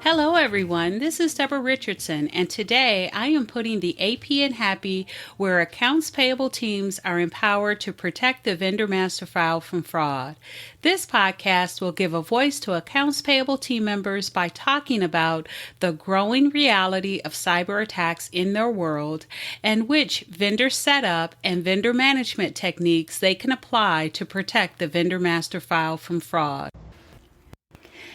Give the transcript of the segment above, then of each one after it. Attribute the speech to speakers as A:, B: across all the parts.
A: Hello, everyone. This is Deborah Richardson, and today I am putting the AP in Happy, where accounts payable teams are empowered to protect the vendor master file from fraud. This podcast will give a voice to accounts payable team members by talking about the growing reality of cyber attacks in their world and which vendor setup and vendor management techniques they can apply to protect the vendor master file from fraud.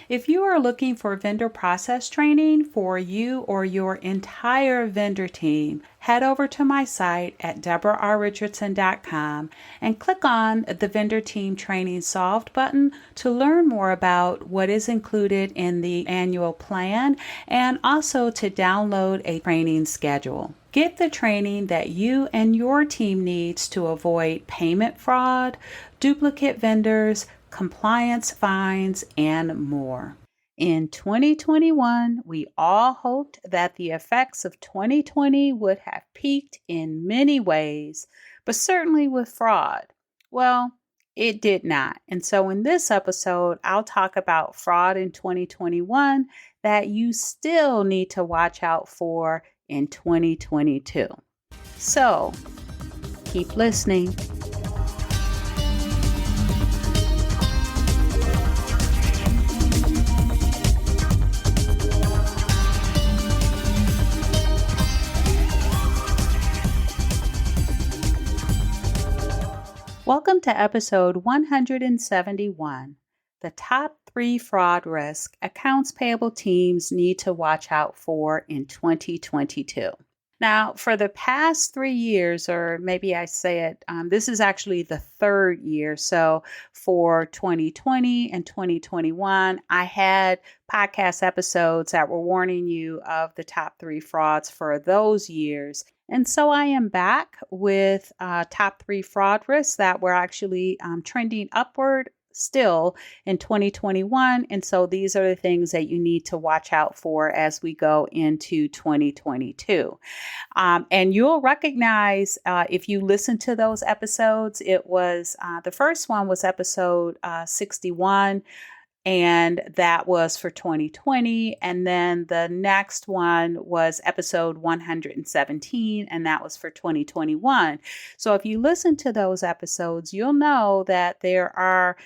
A: If you are looking for vendor process training for you or your entire vendor team, head over to my site at deborahrrichardson.com and click on the Vendor Team Training Solved button to learn more about what is included in the annual plan and also to download a training schedule. Get the training that you and your team needs to avoid payment fraud, duplicate vendors, compliance fines, and more. In 2021, we all hoped that the effects of 2020 would have peaked in many ways, but certainly with fraud. Well, it did not. And so in this episode, I'll talk about fraud in 2021 that you still need to watch out for in 2022. So, keep listening. Welcome to episode 171, the top 3 fraud risks accounts payable teams need to watch out for in 2022. Now, for the past 3 years, or maybe I say it, this is actually the third year. So for 2020 and 2021, I had podcast episodes that were warning you of the top 3 frauds for those years. And so I am back with top 3 fraud risks that were actually trending upward still in 2021. And so these are the things that you need to watch out for as we go into 2022. And you'll recognize if you listen to those episodes, it was the first one was episode 61. And that was for 2020. And then the next one was episode 117, and that was for 2021. So if you listen to those episodes, you'll know that there are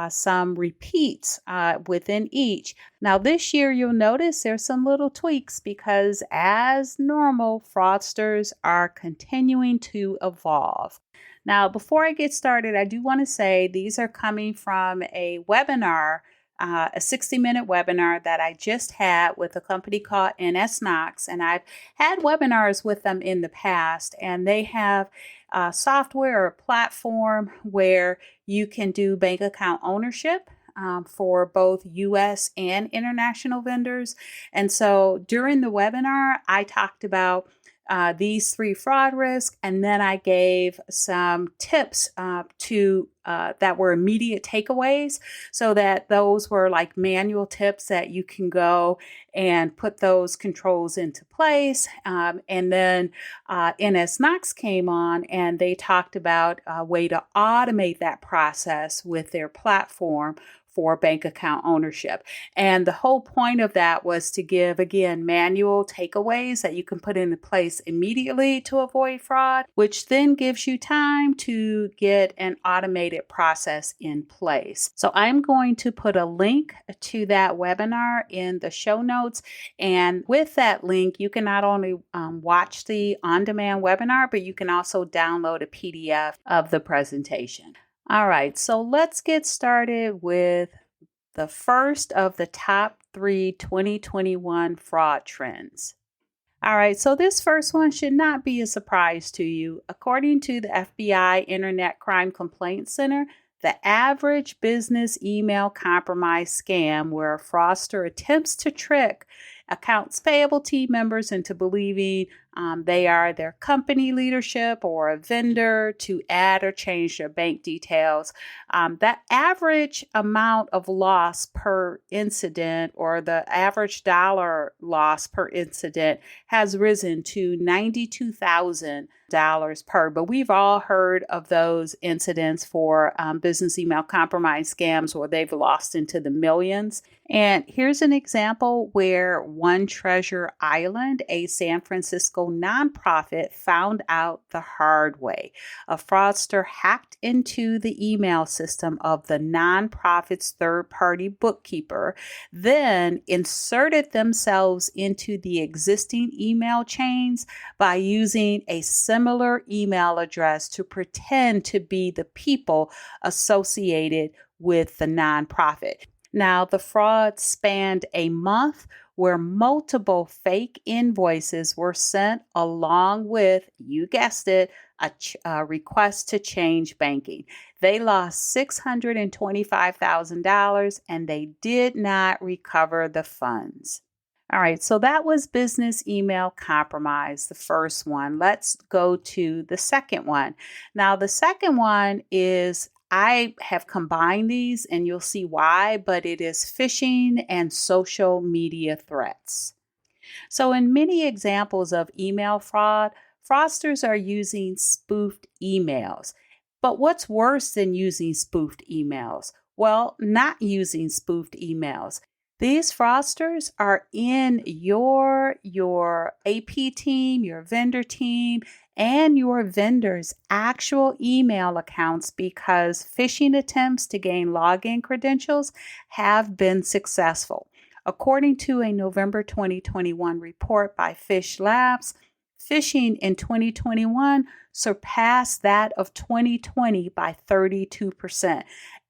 A: some repeats within each. Now, this year, you'll notice there's some little tweaks because, as normal, fraudsters are continuing to evolve. Now, before I get started, I do want to say these are coming from a webinar, a 60-minute webinar that I just had with a company called NS Knox. And I've had webinars with them in the past, and they have a software or platform where you can do bank account ownership for both U.S. and international vendors. And so during the webinar, I talked about these 3 fraud risks, and then I gave some tips that were immediate takeaways, so that those were like manual tips that you can go and put those controls into place. And then NS Knox came on and they talked about a way to automate that process with their platform for bank account ownership. And the whole point of that was to give, again, manual takeaways that you can put into place immediately to avoid fraud, which then gives you time to get an automated process in place. So I'm going to put a link to that webinar in the show notes. And with that link, you can not only watch the on-demand webinar, but you can also download a PDF of the presentation. All right, so let's get started with the first of the top 3 2021 fraud trends. All right, so this first one should not be a surprise to you. According to the FBI Internet Crime Complaint Center, the average business email compromise scam where a fraudster attempts to trick accounts payable team members into believing They are their company leadership or a vendor to add or change their bank details. That average amount of loss per incident or the average dollar loss per incident has risen to $92,000 per. But we've all heard of those incidents for business email compromise scams where they've lost into the millions. And here's an example where One Treasure Island, a San Francisco nonprofit, found out the hard way. A fraudster hacked into the email system of the nonprofit's third-party bookkeeper, then inserted themselves into the existing email chains by using a similar email address to pretend to be the people associated with the nonprofit. Now, the fraud spanned a month where multiple fake invoices were sent along with, you guessed it, a request to change banking. They lost $625,000 and they did not recover the funds. All right, so that was business email compromise, the first one. Let's go to the second one. Now, the second one is I have combined these and you'll see why, but it is phishing and social media threats. So in many examples of email fraud, fraudsters are using spoofed emails. But what's worse than using spoofed emails? Well, not using spoofed emails. These fraudsters are in your AP team, your vendor team, and your vendor's actual email accounts because phishing attempts to gain login credentials have been successful. According to a November 2021 report by Phish Labs, phishing in 2021 surpassed that of 2020 by 32%.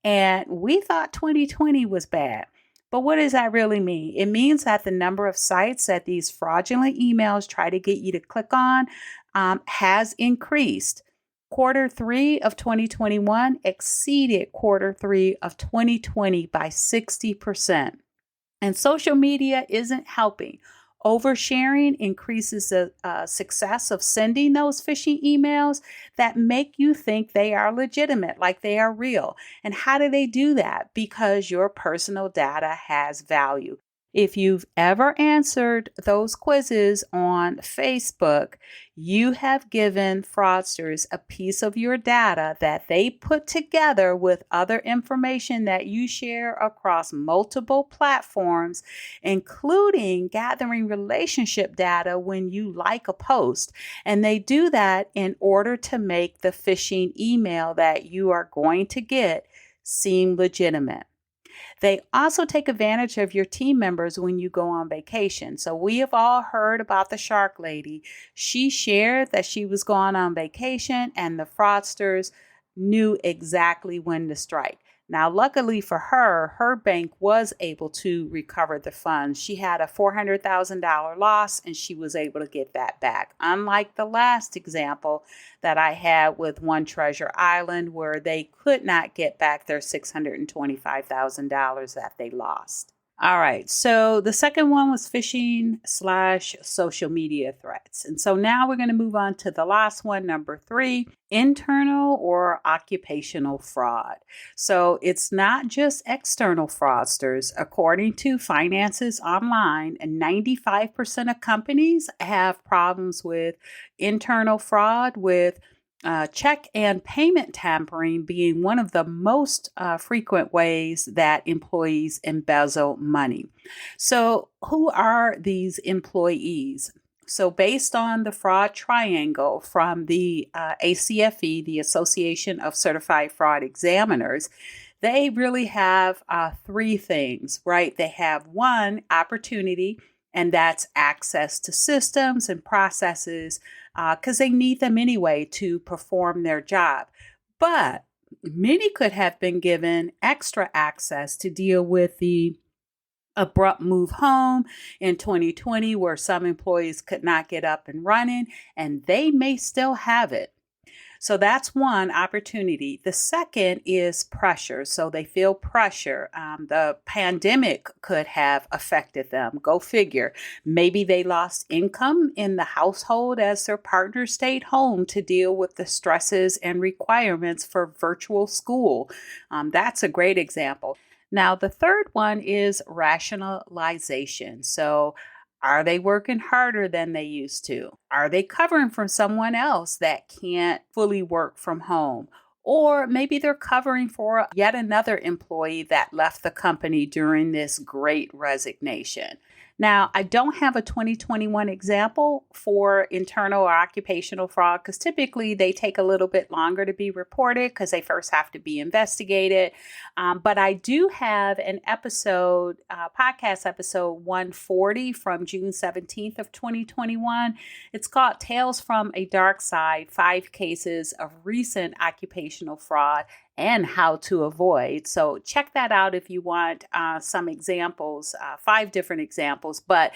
A: And we thought 2020 was bad. But what does that really mean? It means that the number of sites that these fraudulent emails try to get you to click on has increased. Quarter 3 of 2021 exceeded quarter 3 of 2020 by 60%. And social media isn't helping. Oversharing increases the success of sending those phishing emails that make you think they are legitimate, like they are real. And how do they do that? Because your personal data has value. If you've ever answered those quizzes on Facebook, you have given fraudsters a piece of your data that they put together with other information that you share across multiple platforms, including gathering relationship data when you like a post. And they do that in order to make the phishing email that you are going to get seem legitimate. They also take advantage of your team members when you go on vacation. So we have all heard about the shark lady. She shared that she was going on vacation and the fraudsters knew exactly when to strike. Now, luckily for her, her bank was able to recover the funds. She had a $400,000 loss and she was able to get that back. Unlike the last example that I had with One Treasure Island, where they could not get back their $625,000 that they lost. All right, so the second one was phishing / social media threats. And so now we're going to move on to the last one, number 3, internal or occupational fraud. So it's not just external fraudsters. According to Finances Online, 95% of companies have problems with internal fraud, with check and payment tampering being one of the most frequent ways that employees embezzle money. So who are these employees? So based on the fraud triangle from the ACFE, the Association of Certified Fraud Examiners, they really have 3 things, right? They have 1, opportunity, and that's access to systems and processes because they need them anyway to perform their job. But many could have been given extra access to deal with the abrupt move home in 2020 where some employees could not get up and running, and they may still have it. So that's one opportunity. The second is pressure. So they feel pressure. The pandemic could have affected them. Go figure. Maybe they lost income in the household as their partner stayed home to deal with the stresses and requirements for virtual school. That's a great example. Now, the third one is rationalization. So are they working harder than they used to? Are they covering for someone else that can't fully work from home? Or maybe they're covering for yet another employee that left the company during this great resignation. Now, I don't have a 2021 example for internal or occupational fraud because typically they take a little bit longer to be reported because they first have to be investigated. But I do have an episode, podcast episode 140 from June 17th of 2021. It's called Tales from a Dark Side, 5 Cases of Recent Occupational Fraud and How to Avoid. So check that out if you want some examples, 5 different examples. But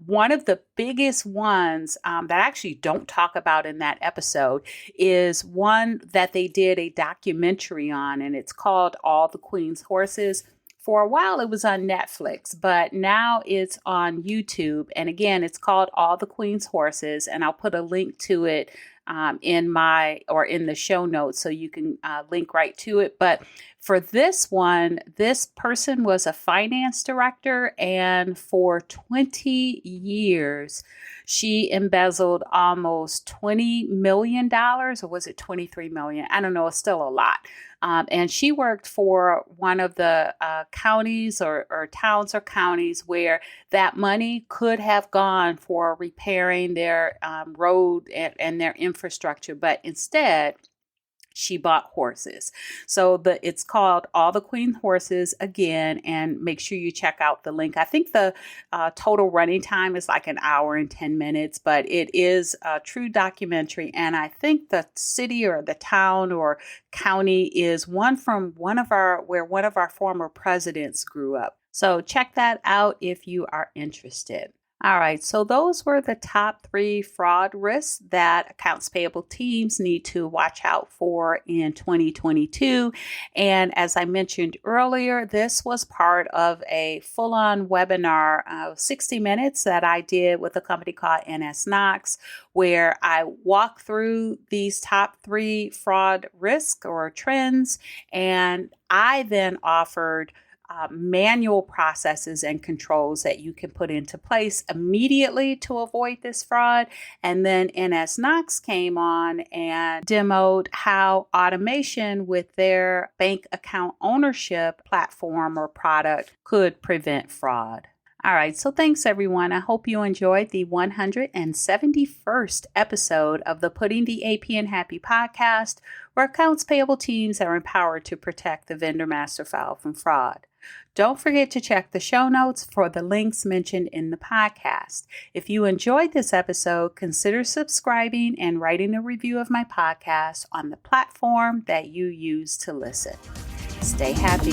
A: one of the biggest ones that I actually don't talk about in that episode is one that they did a documentary on, and it's called All the Queen's Horses. For a while, it was on Netflix, but now it's on YouTube. And again, it's called All the Queen's Horses, and I'll put a link to it in the show notes so you can link right to it. But for this one, this person was a finance director, and for 20 years, she embezzled almost $20 million, or was it 23 million? I don't know. It's still a lot. And she worked for one of the counties or towns or counties where that money could have gone for repairing their road and their infrastructure. But instead, she bought horses. So it's called All the Queen Horses again, and make sure you check out the link. I think the total running time is like an hour and 10 minutes, but it is a true documentary. And I think the city or the town or county is where one of our former presidents grew up. So check that out if you are interested. All right, so those were the top 3 fraud risks that accounts payable teams need to watch out for in 2022. And as I mentioned earlier, this was part of a full-on webinar of 60 minutes that I did with a company called NS Knox, where I walk through these top 3 fraud risks or trends, and I then offered manual processes and controls that you can put into place immediately to avoid this fraud. And then NS Knox came on and demoed how automation with their bank account ownership platform or product could prevent fraud. All right, so thanks everyone. I hope you enjoyed the 171st episode of the Putting the AP in Happy podcast, where accounts payable teams are empowered to protect the vendor master file from fraud. Don't forget to check the show notes for the links mentioned in the podcast. If you enjoyed this episode, consider subscribing and writing a review of my podcast on the platform that you use to listen. Stay happy.